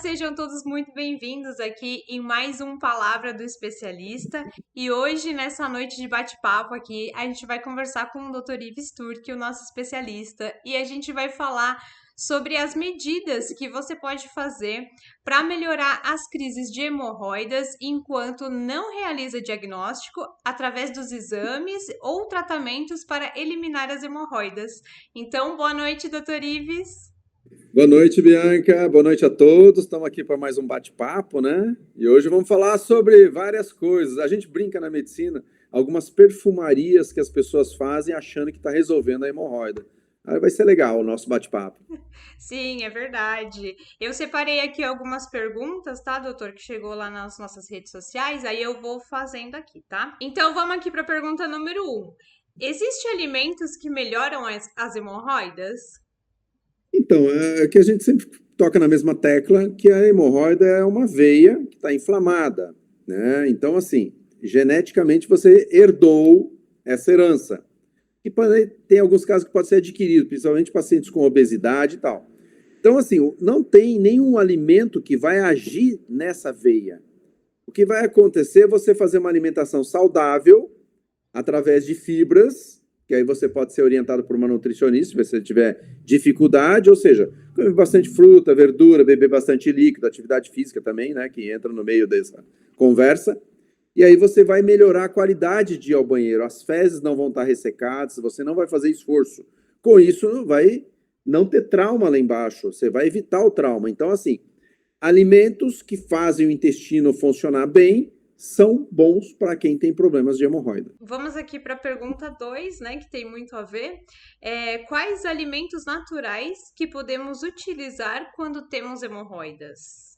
sejam todos muito bem-vindos aqui em mais um Palavra do Especialista. E hoje, nessa noite de bate-papo aqui, a gente vai conversar com o Dr. Ives Turk, o nosso especialista, e a gente vai falar sobre as medidas que você pode fazer para melhorar as crises de hemorroidas enquanto não realiza diagnóstico através dos exames ou tratamentos para eliminar as hemorroidas. Então, boa noite, Dr. Ives. Boa noite, Bianca. Boa noite a todos. Estamos aqui para mais um bate-papo, né? E hoje vamos falar sobre várias coisas. A gente brinca na medicina, algumas perfumarias que as pessoas fazem achando que está resolvendo a hemorroida. Aí vai ser legal o nosso bate-papo. Sim, é verdade. Eu separei aqui algumas perguntas, tá, doutor, que chegou lá nas nossas redes sociais, aí eu vou fazendo aqui, tá? Então vamos aqui para a pergunta número um. Existem alimentos que melhoram as hemorroidas? Então, é que a gente sempre toca na mesma tecla que a hemorroida é uma veia que está inflamada, né? Então, assim, geneticamente você herdou essa herança. E tem alguns casos que pode ser adquirido, principalmente pacientes com obesidade e tal. Então, assim, não tem nenhum alimento que vai agir nessa veia. O que vai acontecer é você fazer uma alimentação saudável através de fibras, que aí você pode ser orientado por uma nutricionista se você tiver dificuldade, ou seja, comer bastante fruta, verdura, beber bastante líquido, atividade física também, né, que entra no meio dessa conversa. E aí você vai melhorar a qualidade de ir ao banheiro. As fezes não vão estar ressecadas, você não vai fazer esforço. Com isso, vai não ter trauma lá embaixo, você vai evitar o trauma. Então, assim, alimentos que fazem o intestino funcionar bem são bons para quem tem problemas de hemorroida. Vamos aqui para a pergunta 2, né, que tem muito a ver. Quais alimentos naturais que podemos utilizar quando temos hemorroidas?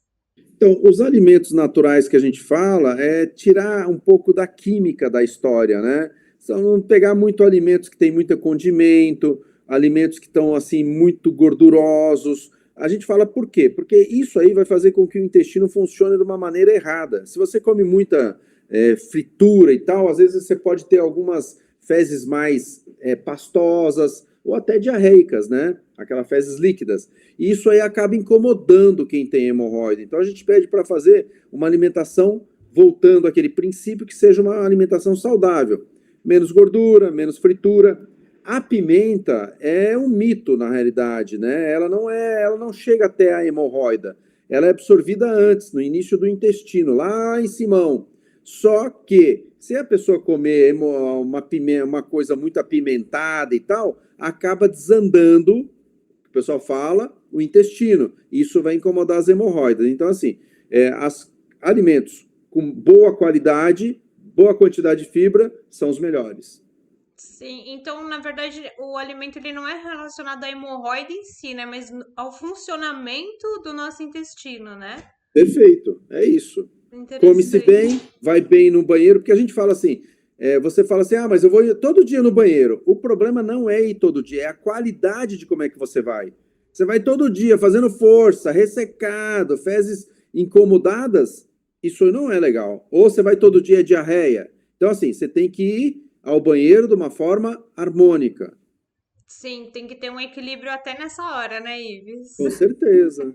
Então, os alimentos naturais que a gente fala é tirar um pouco da química da história, né? Só não pegar muito alimentos que tem muito condimento, alimentos que estão assim muito gordurosos. A gente fala por quê? Porque isso aí vai fazer com que o intestino funcione de uma maneira errada. Se você come muita fritura e tal, às vezes você pode ter algumas fezes mais pastosas ou até diarreicas, né? Aquelas fezes líquidas. E isso aí acaba incomodando quem tem hemorroida. Então a gente pede para fazer uma alimentação voltando àquele princípio que seja uma alimentação saudável. Menos gordura, menos fritura. A pimenta é um mito na realidade, né? Ela não chega até a hemorroida. Ela é absorvida antes, no início do intestino, lá em Simão. Só que se a pessoa comer uma coisa muito apimentada e tal, acaba desandando, o pessoal fala, o intestino. Isso vai incomodar as hemorroidas. Então, assim, alimentos com boa qualidade, boa quantidade de fibra, são os melhores. Sim, então, na verdade, o alimento ele não é relacionado à hemorroida em si, né? Mas ao funcionamento do nosso intestino, né? Perfeito, é isso. Come-se Interessante. bem, vai bem no banheiro, porque a gente fala assim, você fala assim, mas eu vou ir todo dia no banheiro. O problema não é ir todo dia, é a qualidade de como é que você vai. Você vai todo dia fazendo força, ressecado, fezes incomodadas, isso não é legal. Ou você vai todo dia diarreia. Então, assim, você tem que ir ao banheiro de uma forma harmônica. Sim, tem que ter um equilíbrio até nessa hora, né, Ives? Com certeza.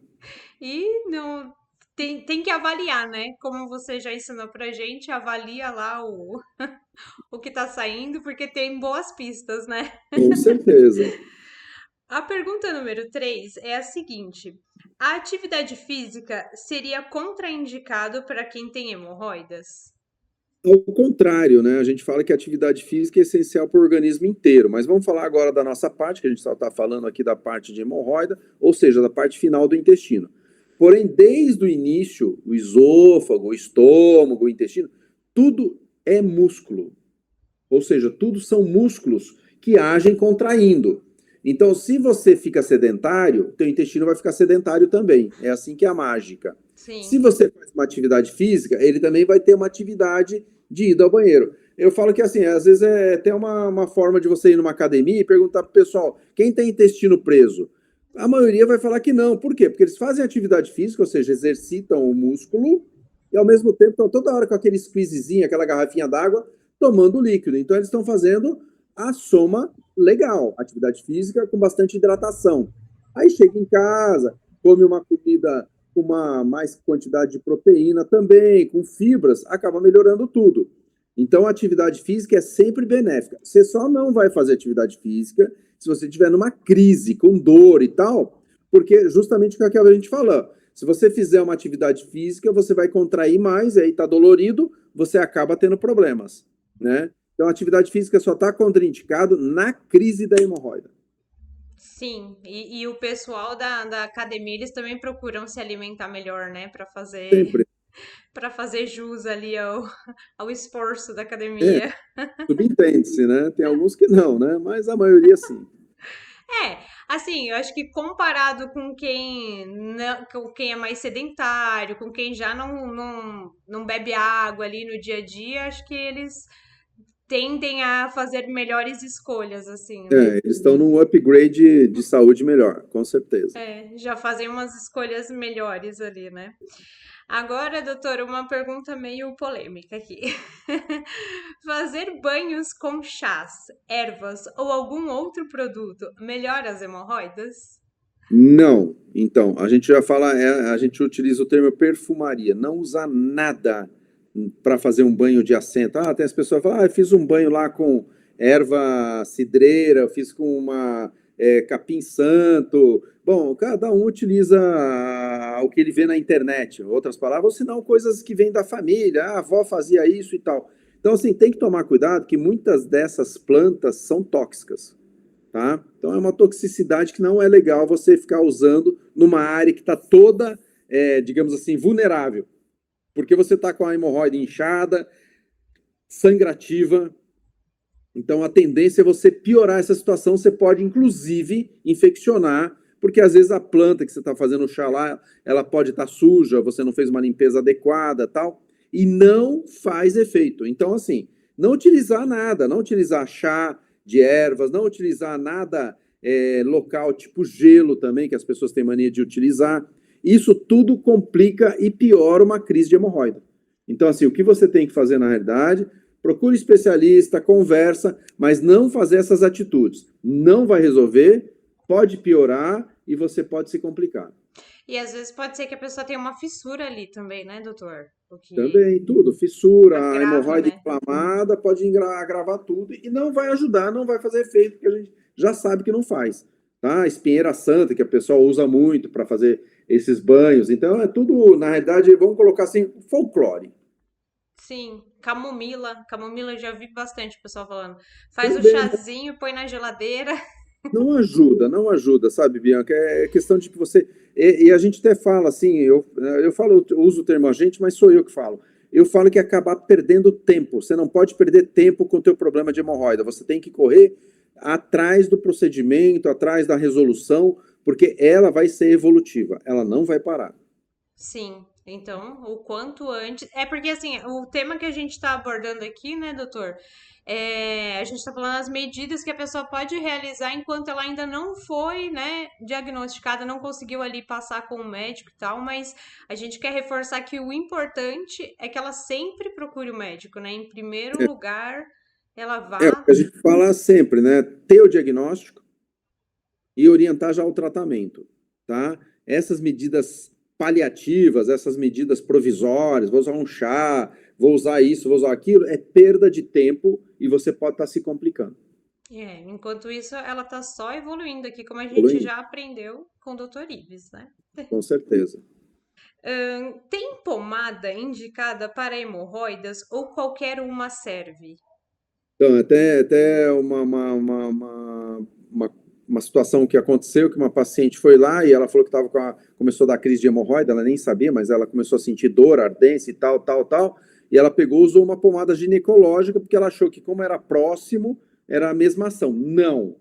E não tem que avaliar, né? Como você já ensinou pra gente, avalia lá o que tá saindo, porque tem boas pistas, né? Com certeza. A pergunta número 3 é a seguinte: a atividade física seria contraindicado para quem tem hemorroidas? Ao contrário, né? A gente fala que a atividade física é essencial para o organismo inteiro, mas vamos falar agora da nossa parte, que a gente só está falando aqui da parte de hemorroida, ou seja, da parte final do intestino. Porém, desde o início, o esôfago, o estômago, o intestino, tudo é músculo. Ou seja, tudo são músculos que agem contraindo. Então, se você fica sedentário, teu intestino vai ficar sedentário também. É assim que é a mágica. Se Sim. você faz uma atividade física, ele também vai ter uma atividade de ida ao banheiro. Eu falo que assim, às vezes é até uma forma de você ir numa academia e perguntar pro pessoal, quem tem intestino preso? A maioria vai falar que não. Por quê? Porque eles fazem atividade física, ou seja, exercitam o músculo, e ao mesmo tempo estão toda hora com aquele squeezezinho, aquela garrafinha d'água, tomando líquido. Então eles estão fazendo a soma legal, atividade física com bastante hidratação. Aí chega em casa, come uma comida com uma mais quantidade de proteína também, com fibras, acaba melhorando tudo. Então, a atividade física é sempre benéfica. Você só não vai fazer atividade física se você estiver numa crise, com dor e tal, porque justamente o que a gente falou, se você fizer uma atividade física, você vai contrair mais, e aí está dolorido, você acaba tendo problemas, né? Então, a atividade física só está contraindicado na crise da hemorroida. Sim, e o pessoal da academia, eles também procuram se alimentar melhor, né? Sempre. Para fazer jus ali ao esforço da É, academia. subentende-se, né? Tem alguns que não, né? Mas a maioria sim. É, assim, eu acho que comparado com com quem é mais sedentário, com quem já não bebe água ali no dia a dia, acho que eles tendem a fazer melhores escolhas, assim, né? Eles estão num upgrade de saúde melhor, com certeza. É, já fazem umas escolhas melhores ali, né? Agora, doutor, uma pergunta meio polêmica aqui. Fazer banhos com chás, ervas ou algum outro produto melhora as hemorroidas? Não. Então, a gente já fala, a gente utiliza o termo perfumaria, não usar nada para fazer um banho de assento. Ah, tem as pessoas que falam, eu fiz um banho lá com erva cidreira, eu fiz com uma capim santo. Bom, cada um utiliza o que ele vê na internet, outras palavras, ou senão coisas que vêm da família. Ah, a avó fazia isso e tal. Então, assim, tem que tomar cuidado que muitas dessas plantas são tóxicas. Tá? Então é uma toxicidade que não é legal você ficar usando numa área que está toda, digamos assim, vulnerável. Porque você está com a hemorroida inchada, sangrativa. Então a tendência é você piorar essa situação. Você pode, inclusive, infeccionar, porque às vezes a planta que você está fazendo o chá lá, ela pode estar suja, você não fez uma limpeza adequada, tal, e não faz efeito. Então, assim, não utilizar nada, não utilizar chá de ervas, não utilizar nada local, tipo gelo também, que as pessoas têm mania de utilizar. Isso tudo complica e piora uma crise de hemorroida. Então, assim, o que você tem que fazer na realidade, procure especialista, conversa, mas não fazer essas atitudes. Não vai resolver, pode piorar e você pode se complicar. E às vezes pode ser que a pessoa tenha uma fissura ali também, né, doutor? O que Também, tudo. Fissura, a agrava, hemorroida né? inflamada pode agravar tudo e não vai ajudar, não vai fazer efeito, porque a gente já sabe que não faz. Tá? Espinheira santa, que a pessoa usa muito para fazer esses banhos. Então, é tudo, na realidade, vamos colocar assim, folclore. Sim, camomila. Camomila eu já vi bastante o pessoal falando. Faz o Também chazinho, põe na geladeira. não ajuda, não ajuda, sabe, Bianca? É questão de que você. E a gente até fala assim, eu falo, eu uso o termo a gente, mas sou eu que falo. Eu falo que é acabar perdendo tempo. Você não pode perder tempo com o teu problema de hemorroida. Você tem que correr atrás do procedimento, atrás da resolução, porque ela vai ser evolutiva, ela não vai parar. Sim, então, o quanto antes. É porque, assim, o tema que a gente está abordando aqui, né, doutor? A gente está falando as medidas que a pessoa pode realizar enquanto ela ainda não foi, né, diagnosticada, não conseguiu ali passar com o médico e tal, mas a gente quer reforçar que o importante é que ela sempre procure o médico, né? Em primeiro lugar, ela É o vá. que a gente fala sempre, né? Ter o diagnóstico e orientar já o tratamento, tá? Essas medidas paliativas, essas medidas provisórias, vou usar um chá, vou usar isso, vou usar aquilo, é perda de tempo e você pode estar se complicando. Enquanto isso, ela tá só evoluindo aqui, como a gente Evoluindo, já aprendeu com o Dr. Ives, né? com certeza. Tem pomada indicada para hemorroidas ou qualquer uma serve? Então, até uma situação que aconteceu, que uma paciente foi lá e ela falou que começou a dar crise de hemorroida, ela nem sabia, mas ela começou a sentir dor, ardência e tal, tal, tal, e ela pegou, usou uma pomada ginecológica, porque ela achou que como era próximo, era a mesma ação. Não.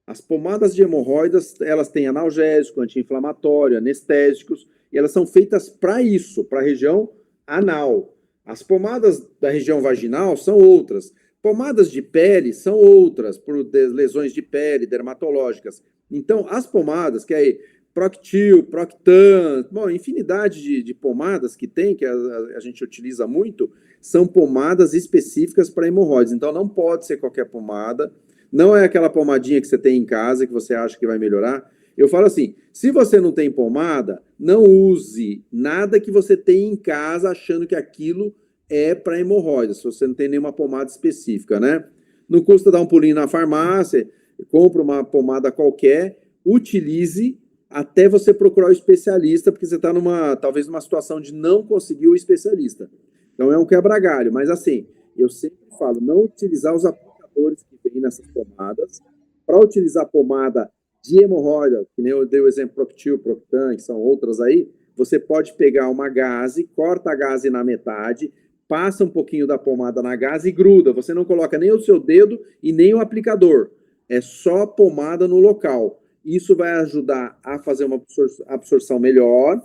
As pomadas de hemorroidas, elas têm analgésico, anti-inflamatório, anestésicos, e elas são feitas para isso, para a região anal. As pomadas da região vaginal são outras. Pomadas de pele são outras, por lesões de pele, dermatológicas. Então, as pomadas, que é Proctil, Proctan, bom, infinidade de pomadas que tem, que a gente utiliza muito, são pomadas específicas para hemorroides. Então, não pode ser qualquer pomada, não é aquela pomadinha que você tem em casa que você acha que vai melhorar. Eu falo assim, se você não tem pomada, não use nada que você tem em casa achando que aquilo é para hemorroida, se você não tem nenhuma pomada específica, né? Não custa dar um pulinho na farmácia, compra uma pomada qualquer, utilize até você procurar o especialista, porque você está talvez numa situação de não conseguir o especialista. Então é um quebra-galho, mas assim, eu sempre falo, não utilizar os aplicadores que vêm nessas pomadas. Para utilizar pomada de hemorroida, que nem eu dei o exemplo Proctil, Proctan, que são outras aí, você pode pegar uma gaze, corta a gaze na metade, passa um pouquinho da pomada na gaze e gruda. Você não coloca nem o seu dedo e nem o aplicador. É só pomada no local. Isso vai ajudar a fazer uma absorção melhor,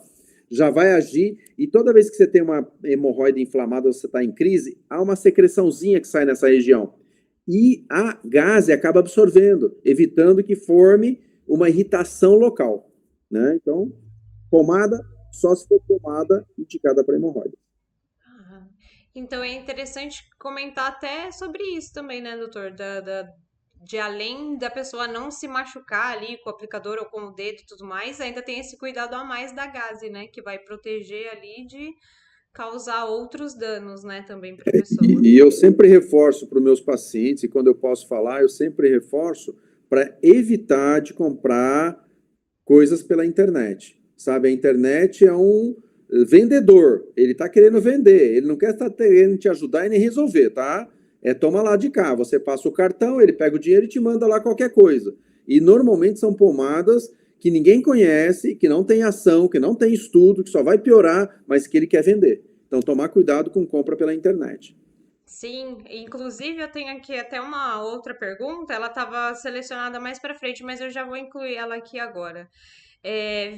já vai agir, e toda vez que você tem uma hemorroida inflamada ou você está em crise, há uma secreçãozinha que sai nessa região. E a gaze acaba absorvendo, evitando que forme uma irritação local, né? Então, pomada, só se for pomada indicada para hemorroida. Então é interessante comentar até sobre isso também, né, doutor? De além da pessoa não se machucar ali com o aplicador ou com o dedo e tudo mais, ainda tem esse cuidado a mais da gaze, né? Que vai proteger ali de causar outros danos, né, também para a pessoa. E eu sempre reforço para os meus pacientes, e quando eu posso falar, eu sempre reforço para evitar de comprar coisas pela internet, sabe? A internet é um vendedor, ele está querendo vender, ele não quer estar querendo te ajudar e nem resolver, tá? É toma lá de cá, você passa o cartão, ele pega o dinheiro e te manda lá qualquer coisa. E normalmente são pomadas que ninguém conhece, que não tem ação, que não tem estudo, que só vai piorar, mas que ele quer vender. Então, tomar cuidado com compra pela internet. Sim, inclusive eu tenho aqui até uma outra pergunta, ela estava selecionada mais para frente, mas eu já vou incluir ela aqui agora.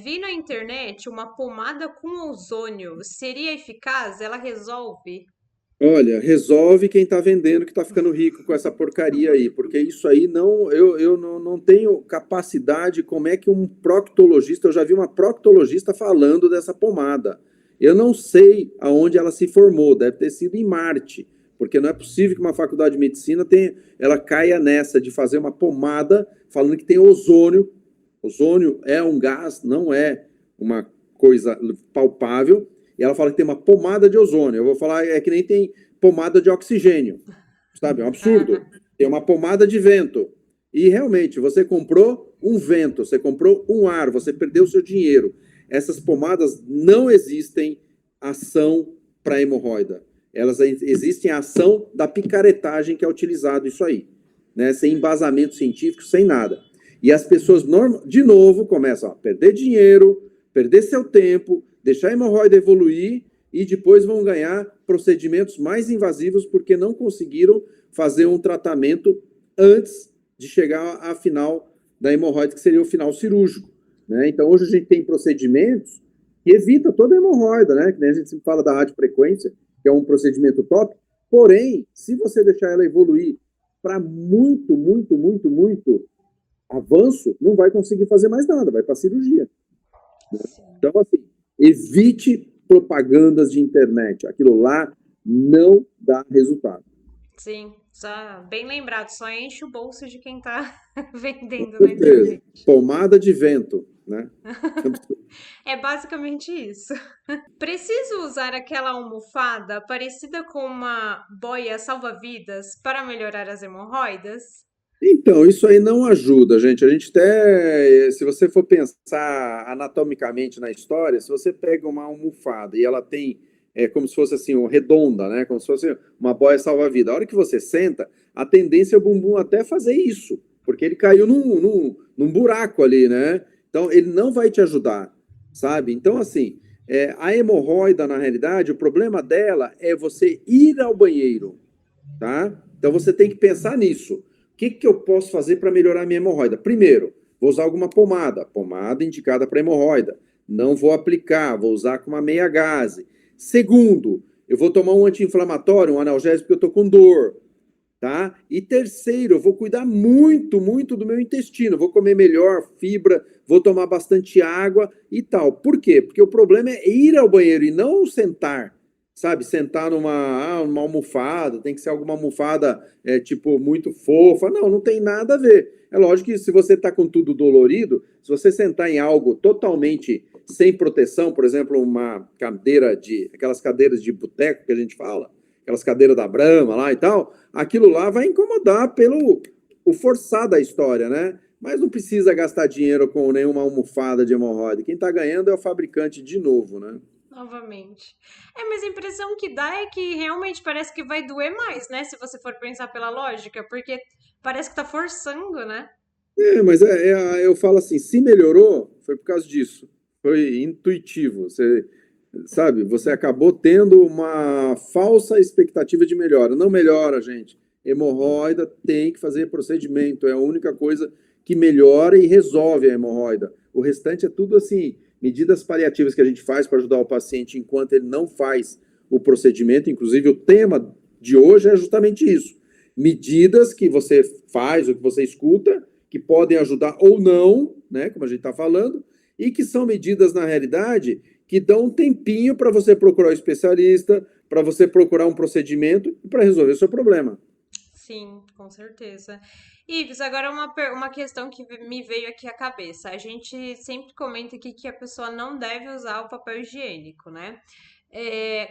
Vi na internet uma pomada com ozônio, seria eficaz? Ela resolve? Olha, resolve quem está vendendo que está ficando rico com essa porcaria aí, porque isso aí não, eu não tenho capacidade, como é que um proctologista, eu já vi uma proctologista falando dessa pomada. Eu não sei aonde ela se formou, deve ter sido em Marte, porque não é possível que uma faculdade de medicina ela caia nessa de fazer uma pomada falando que tem ozônio. Ozônio é um gás, não é uma coisa palpável. E ela fala que tem uma pomada de ozônio. Eu vou falar, é que nem tem pomada de oxigênio, sabe? É um absurdo. Tem uma pomada de vento. E realmente, você comprou um vento, você comprou um ar, você perdeu o seu dinheiro. Essas pomadas não existem ação para hemorroida. Elas existem a ação da picaretagem que é utilizado isso aí, né? Sem embasamento científico, sem nada. E as pessoas, de novo, começam a perder dinheiro, perder seu tempo, deixar a hemorroida evoluir e depois vão ganhar procedimentos mais invasivos porque não conseguiram fazer um tratamento antes de chegar à final da hemorroida, que seria o final cirúrgico, né? Então, hoje a gente tem procedimentos que evitam toda a hemorroida, né? Que nem a gente sempre fala da radiofrequência, que é um procedimento top. Porém, se você deixar ela evoluir para muito, muito, muito, muito avanço, não vai conseguir fazer mais nada, vai para a cirurgia. Então, assim, evite propagandas de internet. Aquilo lá não dá resultado. Sim, só bem lembrado, só enche o bolso de quem tá vendendo Com na certeza. internet. Pomada de vento, né? É basicamente isso. Preciso usar aquela almofada parecida com uma boia salva-vidas para melhorar as hemorroidas? Então, isso aí não ajuda, gente. A gente até, se você for pensar anatomicamente na história, se você pega uma almofada e ela tem, como se fosse assim, redonda, né? Como se fosse uma boia salva-vida. A hora que você senta, a tendência é o bumbum até fazer isso, porque ele caiu num buraco ali, né? Então, ele não vai te ajudar, sabe? Então, assim, a hemorroida, na realidade, o problema dela é você ir ao banheiro, tá? Então, você tem que pensar nisso. O que eu posso fazer para melhorar a minha hemorroida? Primeiro, vou usar alguma pomada indicada para hemorroida. Não vou aplicar, vou usar com uma meia gaze. Segundo, eu vou tomar um anti-inflamatório, um analgésico porque eu estou com dor, tá? E terceiro, eu vou cuidar muito, muito do meu intestino. Vou comer melhor, fibra, vou tomar bastante água e tal. Por quê? Porque o problema é ir ao banheiro e não sentar. sabe, sentar numa almofada, tem que ser alguma almofada, tipo, muito fofa. Não, não tem nada a ver. É lógico que se você está com tudo dolorido, se você sentar em algo totalmente sem proteção, por exemplo, uma cadeira aquelas cadeiras de boteco que a gente fala, aquelas cadeiras da Brahma lá e tal, aquilo lá vai incomodar pelo o forçar da história, né? Mas não precisa gastar dinheiro com nenhuma almofada de hemorroida. Quem está ganhando é o fabricante de novo, né? Novamente. mas a impressão que dá é que realmente parece que vai doer mais, né? Se você for pensar pela lógica, porque parece que tá forçando, né? Mas eu falo assim, se melhorou, foi por causa disso. Foi intuitivo. Você, sabe, você acabou tendo uma falsa expectativa de melhora. Não melhora, gente. Hemorroida tem que fazer procedimento. É a única coisa que melhora e resolve a hemorroida. O restante é tudo assim, medidas paliativas que a gente faz para ajudar o paciente enquanto ele não faz o procedimento. Inclusive, o tema de hoje é justamente isso. Medidas que você faz, ou que você escuta, que podem ajudar ou não, né, como a gente está falando, e que são medidas, na realidade, que dão um tempinho para você procurar o especialista, para você procurar um procedimento e para resolver o seu problema. Sim, com certeza. Ives, agora uma questão que me veio aqui à cabeça. A gente sempre comenta aqui que a pessoa não deve usar o papel higiênico, né?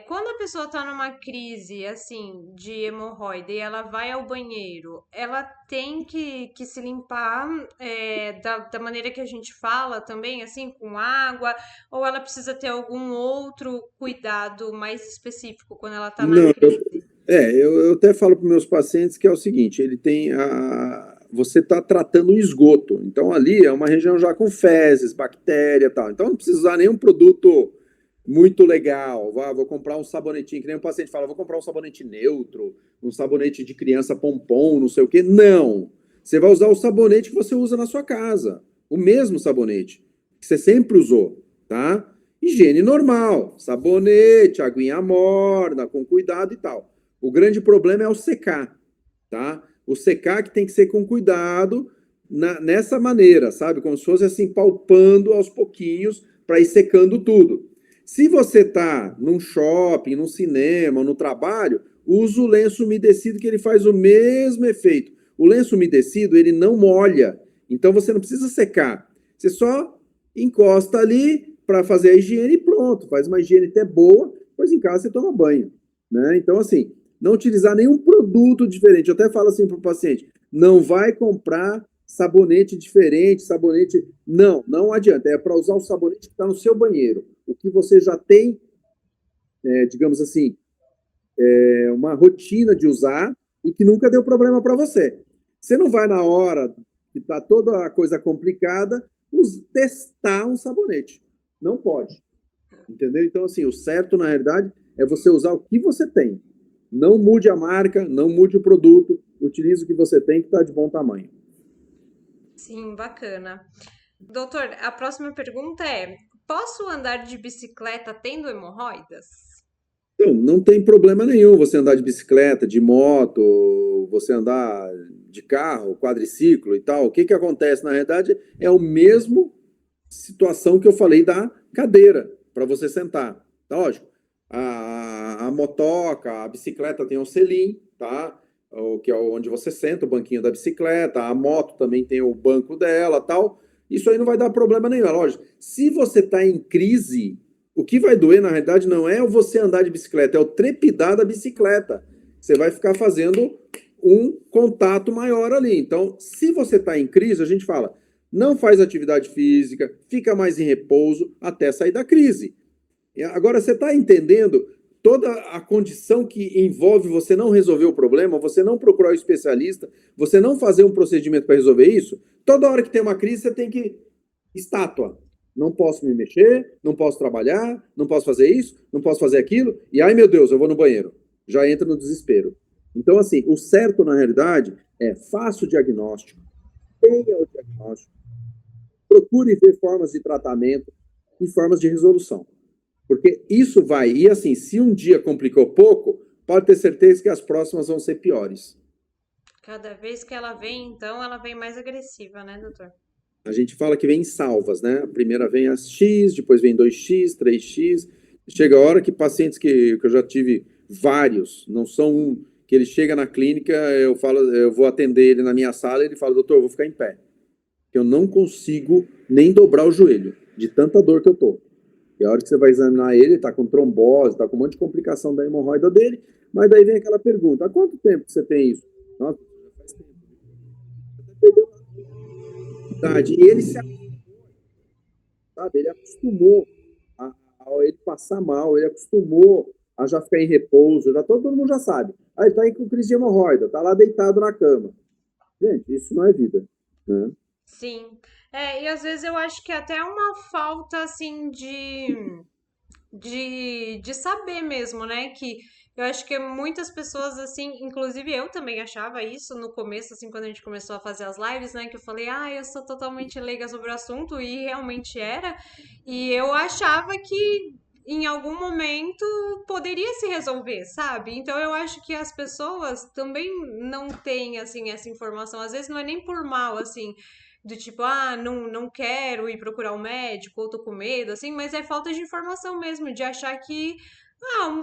Quando a pessoa tá numa crise, assim, de hemorroida e ela vai ao banheiro, ela tem que se limpar, da maneira que a gente fala também, assim, com água, ou ela precisa ter algum outro cuidado mais específico quando ela tá na Não, crise? eu até falo para meus pacientes que é o seguinte, ele tem você está tratando o esgoto, então ali é uma região já com fezes, bactéria e tal, então não precisa usar nenhum produto muito legal, vou comprar um sabonetinho, que nem um paciente fala, vou comprar um sabonete neutro, um sabonete de criança pompom, não sei o quê, não, você vai usar o sabonete que você usa na sua casa, o mesmo sabonete, que você sempre usou, tá? Higiene normal, sabonete, aguinha morna, com cuidado e tal. O grande problema é o secar, tá? O secar que tem que ser com cuidado nessa maneira, sabe? Como se fosse assim, palpando aos pouquinhos para ir secando tudo. Se você tá num shopping, num cinema, no trabalho, usa o lenço umedecido que ele faz o mesmo efeito. O lenço umedecido, ele não molha, então você não precisa secar. Você só encosta ali para fazer a higiene e pronto. Faz uma higiene até boa, depois em casa você toma banho, né? Então, assim, não utilizar nenhum produto diferente. Eu até falo assim para o paciente: não vai comprar sabonete diferente, sabonete. Não, não adianta. É para usar o sabonete que está no seu banheiro. O que você já tem, digamos assim, uma rotina de usar e que nunca deu problema para você. Você não vai na hora que está toda a coisa complicada testar um sabonete. Não pode. Entendeu? Então, assim, o certo, na realidade, é você usar o que você tem. Não mude a marca, não mude o produto, utilize o que você tem que está de bom tamanho. Sim, bacana. Doutor, a próxima pergunta é: posso andar de bicicleta tendo hemorroidas? Então, não tem problema nenhum você andar de bicicleta, de moto, você andar de carro, quadriciclo e tal. O que, que acontece, na realidade, é o mesmo situação que eu falei da cadeira para você sentar. Tá lógico. A motoca, a bicicleta tem um selim, tá? O que é onde você senta, o banquinho da bicicleta. A moto também tem o banco dela, tal. Isso aí não vai dar problema nenhum, é lógico. Se você está em crise, o que vai doer, na realidade, não é você andar de bicicleta, é o trepidar da bicicleta. Você vai ficar fazendo um contato maior ali. Então, se você está em crise, a gente fala, não faz atividade física, fica mais em repouso até sair da crise. Agora, você está entendendo toda a condição que envolve você não resolver o problema, você não procurar o especialista, você não fazer um procedimento para resolver isso? Toda hora que tem uma crise, você tem que. Estátua. Não posso me mexer, não posso trabalhar, não posso fazer isso, não posso fazer aquilo, e ai meu Deus, eu vou no banheiro. Já entra no desespero. Então, assim, o certo, na realidade, é faça o diagnóstico, tenha o diagnóstico, procure ver formas de tratamento e formas de resolução. Porque isso vai, e assim, se um dia complicou pouco, pode ter certeza que as próximas vão ser piores. Cada vez que ela vem, então, ela vem mais agressiva, né, doutor? A gente fala que vem em salvas, né? A primeira vem as X, depois vem 2x, 3x. Chega a hora que pacientes que eu já tive vários, não são um, que ele chega na clínica, eu falo, eu vou atender ele na minha sala, e ele fala, doutor, eu vou ficar em pé, que eu não consigo nem dobrar o joelho, de tanta dor que eu tô. E a hora que você vai examinar ele tá com trombose, tá com um monte de complicação da hemorroida dele, mas daí vem aquela pergunta, há quanto tempo que você tem isso? Nossa, já faz tempo. Você perdeu a idade. E ele se sabe? Ele acostumou a ele passar mal, ele acostumou a já ficar em repouso, já todo mundo já sabe. Aí ele tá aí com crise de hemorroida, tá lá deitado na cama. Gente, isso não é vida, né? Sim. E às vezes eu acho que é até uma falta, assim, de saber mesmo, né? Que eu acho que muitas pessoas, assim, inclusive eu também achava isso no começo, assim, quando a gente começou a fazer as lives, né? Que eu falei, eu sou totalmente leiga sobre o assunto, e realmente era. E eu achava que em algum momento poderia se resolver, sabe? Então eu acho que as pessoas também não têm, assim, essa informação. Às vezes não é nem por mal, assim, do tipo, não quero ir procurar um médico, ou tô com medo, assim, mas é falta de informação mesmo, de achar que,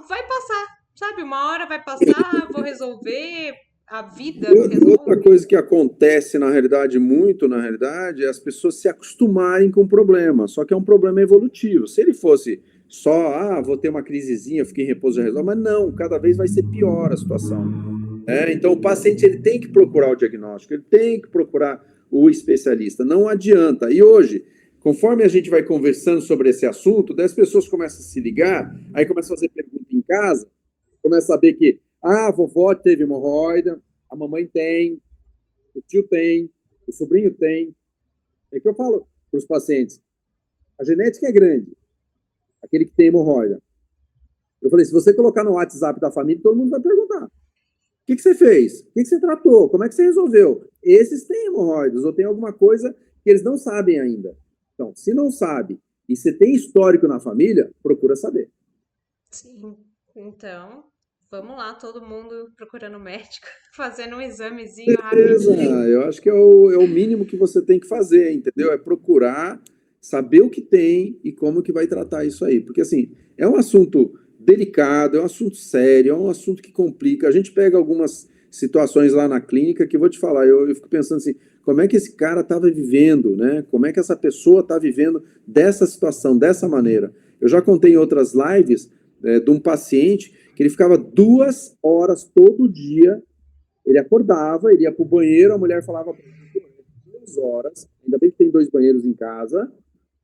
vai passar, sabe? Uma hora vai passar, vou resolver, a vida Outra resolve. coisa que acontece na realidade, muito na realidade, é as pessoas se acostumarem com o problema, só que é um problema evolutivo. Se ele fosse só, vou ter uma crisezinha, fiquei em repouso já resolve, mas não, cada vez vai ser pior a situação. Então o paciente ele tem que procurar o diagnóstico, ele tem que procurar o especialista, não adianta. E hoje, conforme a gente vai conversando sobre esse assunto, daí as pessoas começam a se ligar, aí começam a fazer pergunta em casa, começa a saber que a vovó teve hemorroida, a mamãe tem, o tio tem, o sobrinho tem. É que eu falo para os pacientes, a genética é grande, aquele que tem hemorroida. Eu falei, se você colocar no WhatsApp da família, todo mundo vai perguntar. O que você fez? O que você tratou? Como é que você resolveu? Esses têm hemorroidas ou tem alguma coisa que eles não sabem ainda. Então, se não sabe e você tem histórico na família, procura saber. Sim. Então, vamos lá, todo mundo procurando médico, fazendo um examezinho Beleza, rapidinho. eu acho que é o mínimo que você tem que fazer, entendeu? É procurar saber o que tem e como que vai tratar isso aí. Porque, assim, é um assunto delicado, é um assunto sério, é um assunto que complica. A gente pega algumas situações lá na clínica que eu vou te falar, eu fico pensando assim, como é que esse cara estava vivendo, né? Como é que essa pessoa está vivendo dessa situação, dessa maneira? Eu já contei em outras lives, de um paciente que ele ficava 2 horas todo dia, ele acordava, ele ia pro banheiro, a mulher falava para ele 2 horas, ainda bem que tem 2 banheiros em casa,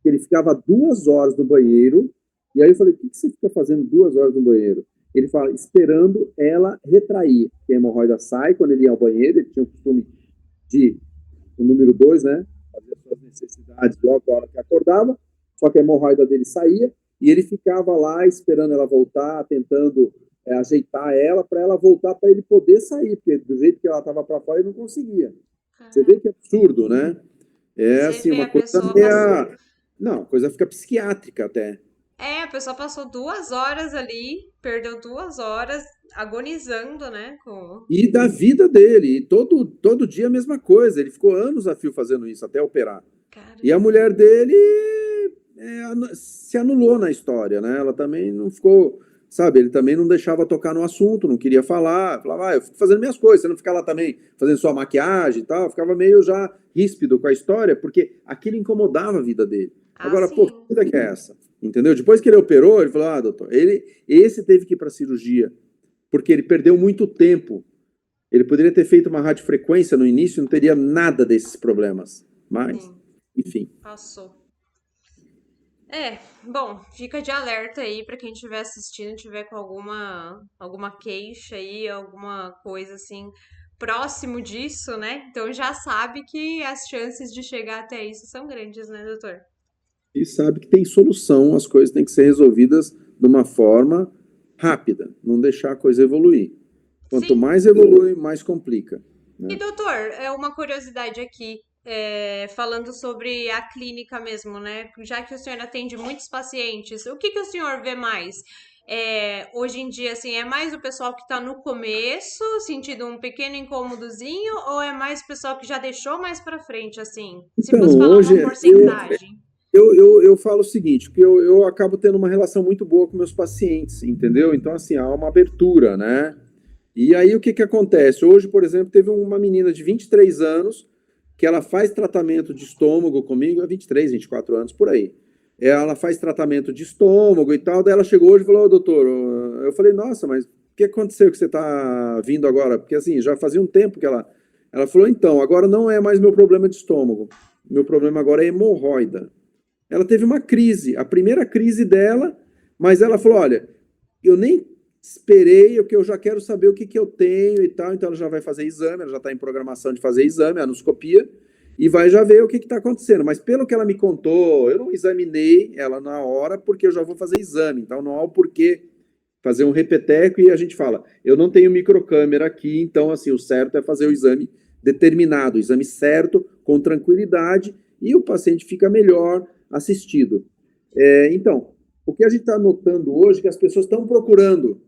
que ele ficava 2 horas no banheiro, e aí eu falei, o que você fica fazendo 2 horas no banheiro? Ele fala, esperando ela retrair, que a hemorroida sai quando ele ia ao banheiro, ele tinha o costume de, o número 2, né, fazer as suas necessidades logo a hora que acordava, só que a hemorroida dele saía, e ele ficava lá esperando ela voltar, tentando ajeitar ela para ela voltar para ele poder sair, porque do jeito que ela estava para fora ele não conseguia. Você vê que absurdo, né? É Você assim, vê uma a coisa pessoa passou. meia. Não, coisa fica psiquiátrica até. A pessoa passou 2 horas ali, perdeu 2 horas agonizando, né? E da vida dele, e todo dia a mesma coisa. Ele ficou anos a fio fazendo isso, até operar. E a Caramba. mulher dele se anulou na história, né? Ela também não ficou, sabe? Ele também não deixava tocar no assunto, não queria falar. Falava, eu fico fazendo minhas coisas, você não fica lá também fazendo sua maquiagem e tal. Ficava meio já ríspido com a história, porque aquilo incomodava a vida dele. Agora, pô, que Sim. vida que é essa? Entendeu? Depois que ele operou, ele falou, doutor, esse teve que ir para cirurgia, porque ele perdeu muito tempo. Ele poderia ter feito uma radiofrequência no início, não teria nada desses problemas. Mas, Sim, enfim. passou. Bom, fica de alerta aí pra quem estiver assistindo, tiver com alguma queixa aí, alguma coisa assim próximo disso, né? Então já sabe que as chances de chegar até isso são grandes, né, doutor? E sabe que tem solução, as coisas têm que ser resolvidas de uma forma rápida, não deixar a coisa evoluir. Quanto Sim. mais evolui, mais complica. E Né? doutor, é uma curiosidade aqui, falando sobre a clínica mesmo, né? Já que o senhor atende muitos pacientes, o que que o senhor vê mais? Hoje em dia, assim, é mais o pessoal que está no começo, sentindo um pequeno incômodozinho, ou é mais o pessoal que já deixou mais para frente, assim? Se Então, fosse falar hoje uma porcentagem. eu falo o seguinte, que eu acabo tendo uma relação muito boa com meus pacientes, entendeu? Então, assim, há uma abertura, né? E aí, o que que acontece? Hoje, por exemplo, teve uma menina de 23 anos que ela faz tratamento de estômago comigo, há 23, 24 anos, por aí. Ela faz tratamento de estômago e tal, daí ela chegou hoje e falou, ô, doutor, eu falei, nossa, mas o que aconteceu que você está vindo agora? Porque, assim, já fazia um tempo que ela falou, então, agora não é mais meu problema de estômago, meu problema agora é hemorroida. Ela teve uma crise, a primeira crise dela, mas ela falou: olha, eu nem esperei, porque eu já quero saber o que, que eu tenho e tal. Então ela já vai fazer exame, ela já está em programação de fazer exame, anoscopia, e vai já ver o que está acontecendo. Mas pelo que ela me contou, eu não examinei ela na hora, porque eu já vou fazer exame. Então não há o porquê fazer um repeteco e a gente fala: eu não tenho microcâmera aqui, então assim, o certo é fazer o exame determinado, o exame certo, com tranquilidade, e o paciente fica melhor assistido. Então, o que a gente está notando hoje é que as pessoas estão procurando,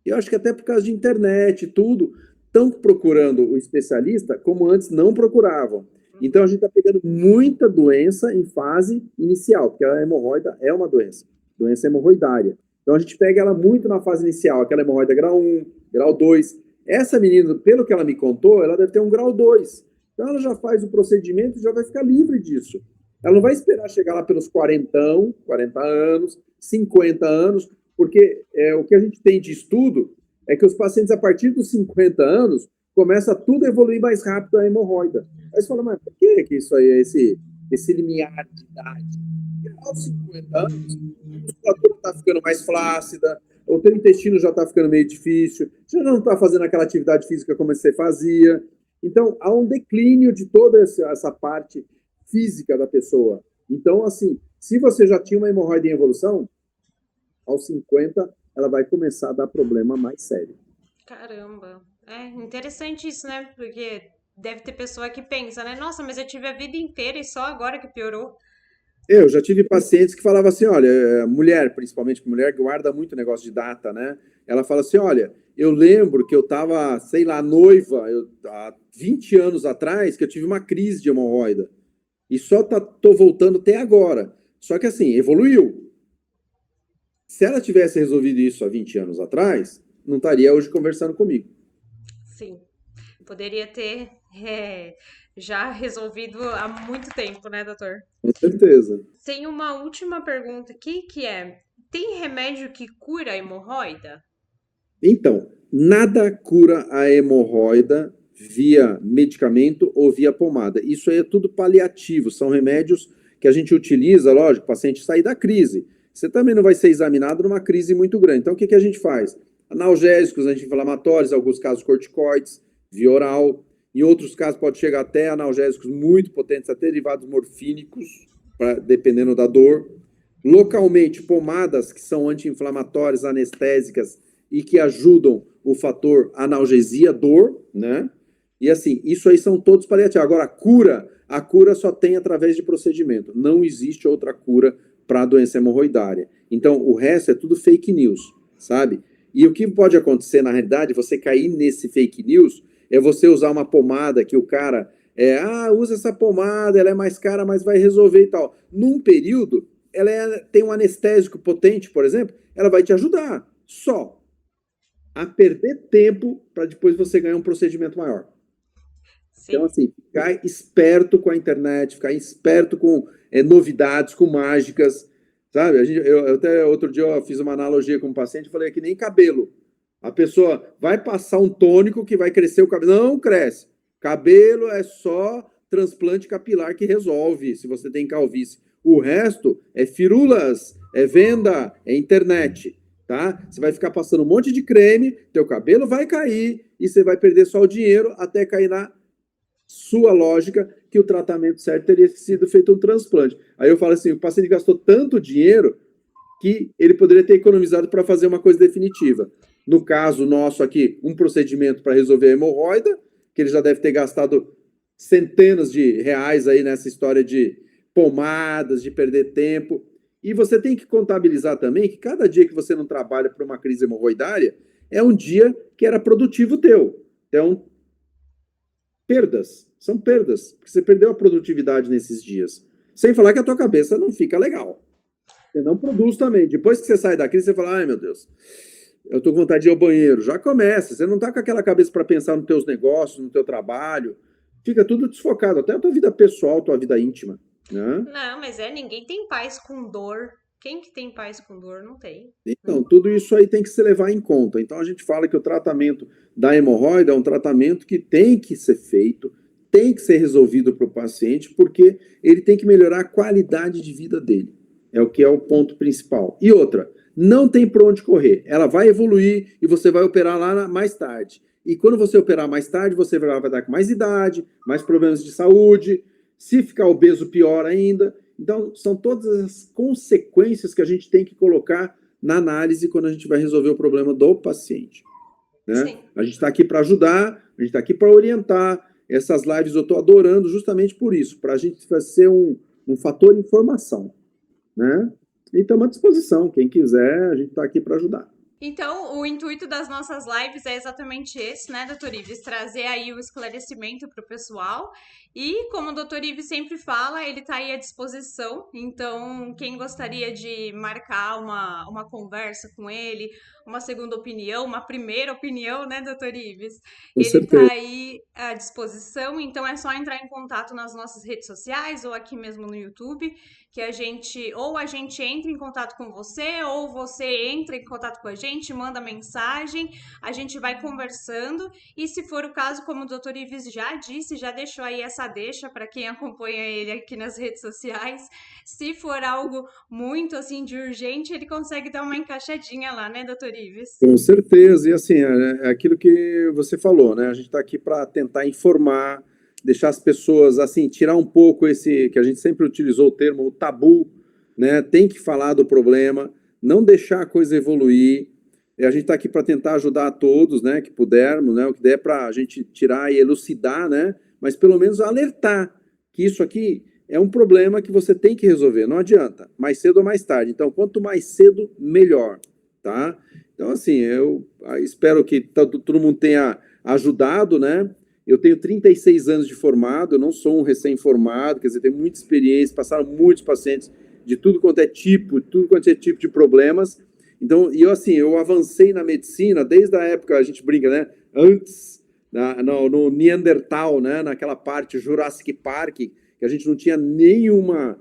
e eu acho que até por causa de internet e tudo, estão procurando o especialista como antes não procuravam. Então, a gente está pegando muita doença em fase inicial, porque a hemorroida é uma doença hemorroidária. Então, a gente pega ela muito na fase inicial, aquela hemorroida grau 1, grau 2. Essa menina, pelo que ela me contou, ela deve ter um grau 2. Então, ela já faz o procedimento e já vai ficar livre disso. Ela não vai esperar chegar lá pelos 40 anos, 50 anos, porque o que a gente tem de estudo é que os pacientes, a partir dos 50 anos, começa tudo a evoluir mais rápido a hemorroida. Aí você fala, mas por que isso aí é esse limiar de idade? Porque aos 50 anos, a musculatura está ficando mais flácida, o teu intestino já está ficando meio difícil, já não está fazendo aquela atividade física como você fazia. Então, há um declínio de toda essa parte física da pessoa. Então, assim, se você já tinha uma hemorroida em evolução, aos 50, ela vai começar a dar problema mais sério. Caramba. É interessante isso, né? Porque deve ter pessoa que pensa, né? Nossa, mas eu tive a vida inteira e só agora que piorou. Eu já tive pacientes que falavam assim, olha, mulher, principalmente, mulher guarda muito negócio de data, né? Ela fala assim, olha, eu lembro que eu estava, sei lá, noiva, há 20 anos atrás, que eu tive uma crise de hemorroida. E só tô voltando até agora. Só que assim, evoluiu. Se ela tivesse resolvido isso há 20 anos atrás, não estaria hoje conversando comigo. Sim. Poderia ter já resolvido há muito tempo, né, doutor? Com certeza. Tem uma última pergunta aqui que é: tem remédio que cura a hemorroida? Então, nada cura a hemorroida via medicamento ou via pomada. Isso aí é tudo paliativo, são remédios que a gente utiliza, lógico, para o paciente sair da crise. Você também não vai ser examinado numa crise muito grande. Então, o que, que a gente faz? Analgésicos, anti-inflamatórios, alguns casos corticoides, via oral. Em outros casos, pode chegar até analgésicos muito potentes, até derivados morfínicos, dependendo da dor. Localmente, pomadas que são anti-inflamatórias, anestésicas, e que ajudam o fator analgesia, dor, né? E assim, isso aí são todos paliativos. Agora, a cura só tem através de procedimento. Não existe outra cura para a doença hemorroidária. Então, o resto é tudo fake news, sabe? E o que pode acontecer, na realidade, você cair nesse fake news, é você usar uma pomada que o cara usa essa pomada, ela é mais cara, mas vai resolver e tal. Num período, ela tem um anestésico potente, por exemplo, ela vai te ajudar. Só a perder tempo para depois você ganhar um procedimento maior. Então, Sim. assim, ficar esperto com a internet, ficar esperto com novidades, com mágicas, sabe? Eu até outro dia eu fiz uma analogia com um paciente e falei que nem cabelo. A pessoa vai passar um tônico que vai crescer o cabelo. Não cresce. Cabelo é só transplante capilar que resolve, se você tem calvície. O resto é firulas, é venda, é internet. Tá? Você vai ficar passando um monte de creme, teu cabelo vai cair e você vai perder só o dinheiro até cair na sua lógica que o tratamento certo teria sido feito um transplante. Aí eu falo assim, o paciente gastou tanto dinheiro que ele poderia ter economizado para fazer uma coisa definitiva. No caso nosso aqui, um procedimento para resolver a hemorroida, que ele já deve ter gastado centenas de reais aí nessa história de pomadas, de perder tempo. E você tem que contabilizar também que cada dia que você não trabalha para uma crise hemorroidária é um dia que era produtivo teu. Então, são perdas, porque você perdeu a produtividade nesses dias. Sem falar que a tua cabeça não fica legal. Você não produz também. Depois que você sai daqui, você fala, ai meu Deus, eu tô com vontade de ir ao banheiro. Já começa. Você não tá com aquela cabeça para pensar nos teus negócios, no teu trabalho. Fica tudo desfocado, até a tua vida pessoal, tua vida íntima, né? Não, mas ninguém tem paz com dor. Quem que tem paz com dor? Não tem, né? Então, tudo isso aí tem que se levar em conta. Então, a gente fala que o tratamento da hemorroida é um tratamento que tem que ser feito, tem que ser resolvido para o paciente, porque ele tem que melhorar a qualidade de vida dele. É o que é o ponto principal. E outra, não tem por onde correr. Ela vai evoluir e você vai operar lá mais tarde. E quando você operar mais tarde, você vai estar com mais idade, mais problemas de saúde. Se ficar obeso, pior ainda. Então, são todas as consequências que a gente tem que colocar na análise quando a gente vai resolver o problema do paciente, né? A gente está aqui para ajudar, a gente está aqui para orientar. Essas lives eu estou adorando justamente por isso, para a gente ser um fator de informação, né? E estamos à disposição. Quem quiser, a gente está aqui para ajudar. Então, o intuito das nossas lives é exatamente esse, né, doutor Ives? Trazer aí o esclarecimento para o pessoal. E, como o doutor Ives sempre fala, ele está aí à disposição. Então, quem gostaria de marcar uma conversa com ele, uma segunda opinião, uma primeira opinião, né, doutor Ives? Com Ele está certeza. aí à disposição. Então, é só entrar em contato nas nossas redes sociais ou aqui mesmo no YouTube, que a gente entra em contato com você, ou você entra em contato com a gente, manda mensagem, a gente vai conversando, e se for o caso, como o doutor Ives já disse, já deixou aí essa deixa para quem acompanha ele aqui nas redes sociais, se for algo muito assim de urgente, ele consegue dar uma encaixadinha lá, né, doutor Ives? Com certeza, e assim, é aquilo que você falou, né? A gente está aqui para tentar informar, deixar as pessoas, assim, tirar um pouco esse, que a gente sempre utilizou o termo, o tabu, né? Tem que falar do problema, não deixar a coisa evoluir. E a gente está aqui para tentar ajudar a todos, né? Que pudermos, né? O que der para a gente tirar e elucidar, né? Mas pelo menos alertar que isso aqui é um problema que você tem que resolver, não adianta, mais cedo ou mais tarde. Então, quanto mais cedo, melhor, tá? Então, assim, eu espero que todo mundo tenha ajudado, né? Eu tenho 36 anos de formado, eu não sou um recém-formado, quer dizer, tenho muita experiência, passaram muitos pacientes de tudo quanto é tipo de problemas. Então, e eu, assim, eu avancei na medicina desde a época, a gente brinca, né? Antes, no Neandertal, né? Naquela parte Jurassic Park, que a gente não tinha nenhuma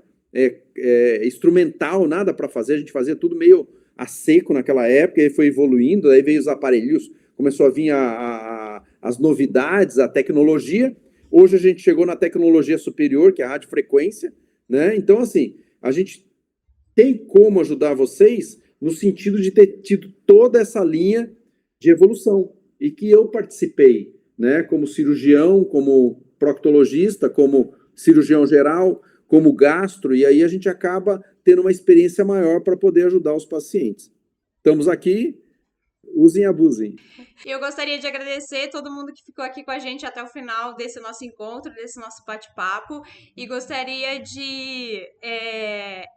instrumental, nada para fazer, a gente fazia tudo meio a seco naquela época, e foi evoluindo, aí veio os aparelhos, começou a vir as novidades, a tecnologia. Hoje a gente chegou na tecnologia superior, que é a radiofrequência, né? Então, assim, a gente tem como ajudar vocês no sentido de ter tido toda essa linha de evolução, e que eu participei, né? Como cirurgião, como proctologista, como cirurgião geral, como gastro, e aí a gente acaba tendo uma experiência maior para poder ajudar os pacientes. Estamos aqui, usem e abusem. E eu gostaria de agradecer todo mundo que ficou aqui com a gente até o final desse nosso encontro, desse nosso bate-papo. E gostaria de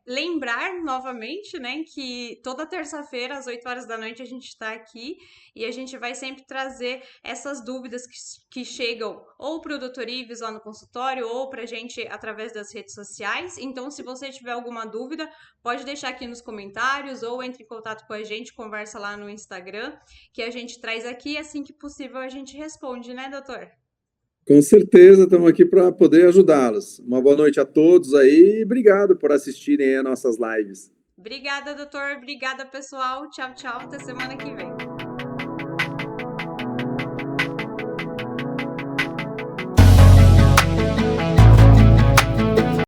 lembrar novamente, né, que toda terça-feira, às 8 horas da noite, a gente está aqui e a gente vai sempre trazer essas dúvidas que chegam ou para o Dr. Ives lá no consultório ou para a gente através das redes sociais. Então, se você tiver alguma dúvida, pode deixar aqui nos comentários ou entre em contato com a gente, conversa lá no Instagram, que a gente traz aqui, assim que possível a gente responde, né, doutor? Com certeza, estamos aqui para poder ajudá-los. Uma boa noite a todos aí e obrigado por assistirem as nossas lives. Obrigada, doutor. Obrigada, pessoal. Tchau, tchau. Até semana que vem.